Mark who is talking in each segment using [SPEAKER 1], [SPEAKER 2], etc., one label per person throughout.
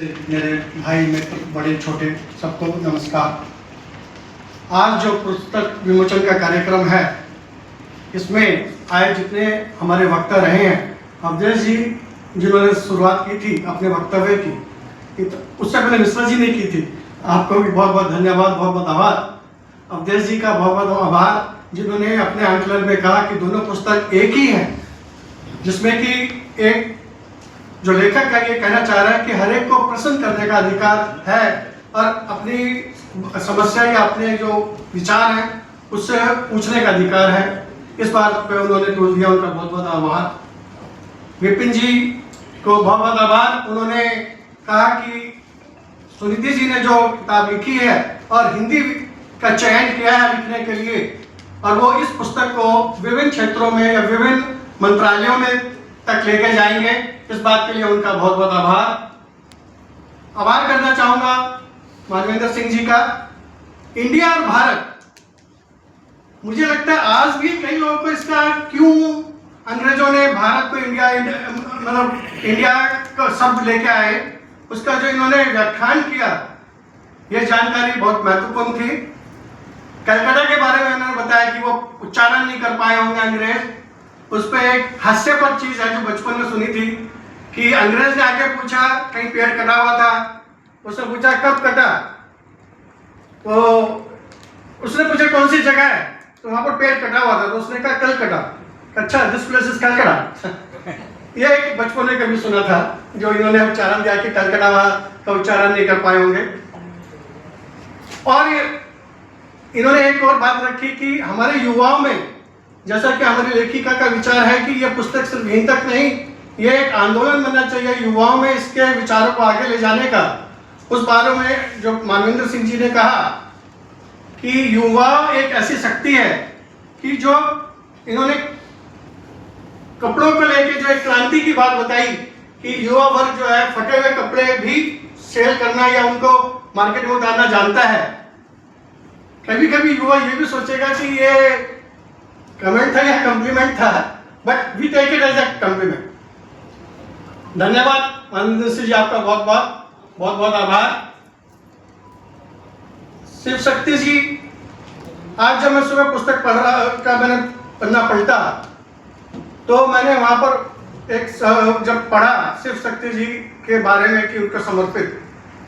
[SPEAKER 1] मेरे भाई मित्र बड़े छोटे सबको नमस्कार। आज जो पुस्तक विमोचन का कार्यक्रम है, इसमें आए जितने हमारे वक्ता रहे हैं, अवधेश जी जिन्होंने शुरुआत की थी अपने वक्तव्य की, उससे पहले मिश्रा जी ने की थी। आपको भी बहुत बहुत धन्यवाद, बहुत बहुत आभार। अवधेश जी का बहुत बहुत आभार जिन्होंने अपने आंकलन में कहा कि दोनों पुस्तक एक ही है, जिसमें कि एक जो लेखक का ये कहना चाह रहा है कि हर एक को प्रश्न करने का अधिकार है और अपनी समस्या या अपने जो विचार हैं उससे पूछने का अधिकार है। इस बात पे उन्होंने जोर दिया, उनका बहुत बहुत आभार। विपिन जी को बहुत बहुत आभार। उन्होंने कहा कि सुनीति जी ने जो किताब लिखी है और हिंदी का चयन किया है लिखने के लिए, और वो इस पुस्तक को विभिन्न क्षेत्रों में या विभिन्न मंत्रालयों में तक लेके जाएंगे, इस बात के लिए उनका बहुत बहुत आभार करना चाहूंगा मानवेंद्र सिंह जी का। इंडिया और भारत, मुझे लगता है आज भी कई लोगों को इसका क्यों अंग्रेजों ने भारत को इंडिया मतलब इंडिया का शब्द लेके आए, उसका जो इन्होंने व्याख्यान किया, यह जानकारी बहुत महत्वपूर्ण थी। कलकत्ता के बारे में उन्होंने बताया कि वो उच्चारण नहीं कर पाए होंगे अंग्रेज। उस पर एक हास्यपर चीज है जो बचपन में सुनी थी कि अंग्रेज ने आके पूछा, कहीं पेड़ कटा हुआ था, उसने पूछा कब कटा, तो उसने पूछा कौन सी जगह है, तो वहां पर पेड़ कटा हुआ था, तो उसने कहा कल कटा। अच्छा, दिस प्लेस इज कलकत्ता। यह एक बचपन में कभी सुना था, जो इन्होंने उच्चारण दिया कि कलकत्ता का उच्चारण नहीं कर पाए होंगे। और इन्होंने एक और बात रखी कि हमारे युवाओं में, जैसा कि हमारी लेखिका का विचार है कि यह पुस्तक सिर्फ यहीं तक नहीं, यह एक आंदोलन बनना चाहिए युवाओं में इसके विचारों को आगे ले जाने का। उस बारे में जो मानवेंद्र सिंह जी ने कहा कि युवा एक ऐसी शक्ति है कि जो इन्होंने कपड़ों को लेकर जो एक क्रांति की बात बताई कि युवा वर्ग जो है फटे हुए कपड़े भी सेल करना या उनको मार्केट में उतारना जानता है। कभी कभी युवा ये भी सोचेगा कि ये कमेंट था या कॉम्प्लीमेंट था, but we take it as a compliment. धन्यवाद मानवेंद्र सिंह जी, आपका बहुत बहुत आभार। शिव शक्ति जी, आज जब मैं सुबह पुस्तक पढ़ रहा का मैंने पन्ना पलटा, तो मैंने वहां पर एक जब पढ़ा शिव शक्ति जी के बारे में कि उनको समर्पित,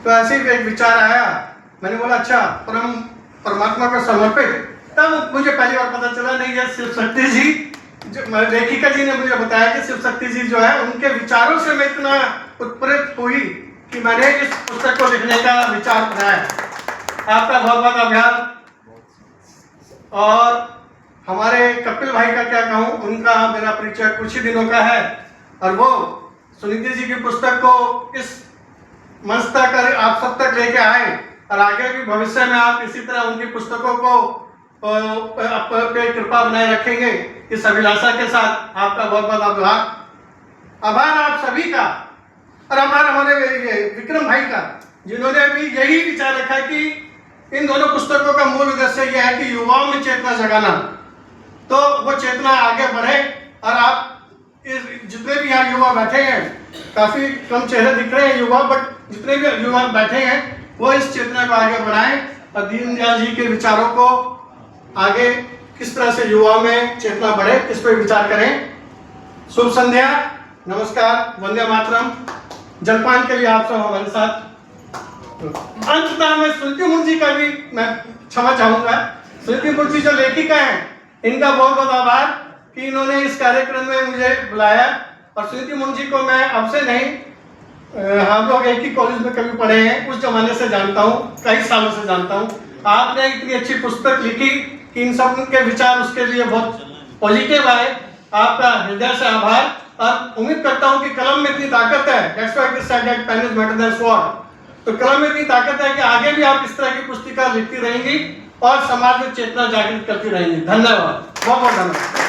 [SPEAKER 1] तो ऐसे ही एक विचार आया। मैंने बोला अच्छा, परमात्मा को समर्पित। तब मुझे पहली बार पता चला नहीं, ये शिव शक्ति जी, जो लेखिका जी ने मुझे बताया कि शिव शक्ति जी जो है उनके विचारों से मैं इतना उत्प्रेरित हुई कि मैंने इस पुस्तक को लिखने का विचार बनाया। आपका बहुत बहुत आभार। और हमारे कपिल भाई का क्या कहूँ, उनका मेरा परिचय कुछ ही दिनों का है, और वो सुनीति जी की पुस्तक को इस मंच तक आप सब तक लेके आए, और आगे भी भविष्य में आप इसी तरह उनकी पुस्तकों को पे कृपा बनाए रखेंगे, इस अभिलाषा के साथ आपका बहुत बहुत आभार आप सभी का। और आभार हमारे विक्रम भाई का, जिन्होंने भी यही विचार रखा कि इन दोनों पुस्तकों का मूल उद्देश्य यह है कि युवाओं में चेतना जगाना, तो वो चेतना आगे बढ़े। और आप जितने भी यहाँ युवा बैठे हैं, काफी कम चेहरे दिख रहे हैं युवा, बट जितने भी युवा बैठे हैं वो इस चेतना को आगे बढ़ाएं और दीनदयाल जी के विचारों को आगे किस तरह से युवाओं में चेतना बढ़े, इस पर विचार करें। शुभ संध्या, नमस्कार, वंदे मातरम। जलपान के लिए आप सब हमारे साथ। अंततः मैं सुनीति मुंशी का भी मैं क्षमा चाहूंगा। सुनीति मुंशी जो लेखिका हैं, इनका बहुत बहुत आभार कि इन्होंने इस कार्यक्रम में मुझे बुलाया। और सुनीति मुंशी को मैं अब से नहीं, हम लोग एक ही कॉलेज में कभी पढ़े हैं, उस जमाने से जानता हूँ, कई सालों से जानता हूँ। आपने इतनी अच्छी पुस्तक लिखी कि इन सब के विचार उसके लिए बहुत पॉजिटिव आए। आपका हृदय से आभार, और उम्मीद करता हूं कि कलम में इतनी ताकत है, that's why it is said that pen is better than sword। तो कलम में इतनी ताकत है कि आगे भी आप इस तरह की पुस्तिका लिखती रहेंगी और समाज में चेतना जागृत करती रहेंगी। धन्यवाद, बहुत बहुत धन्यवाद।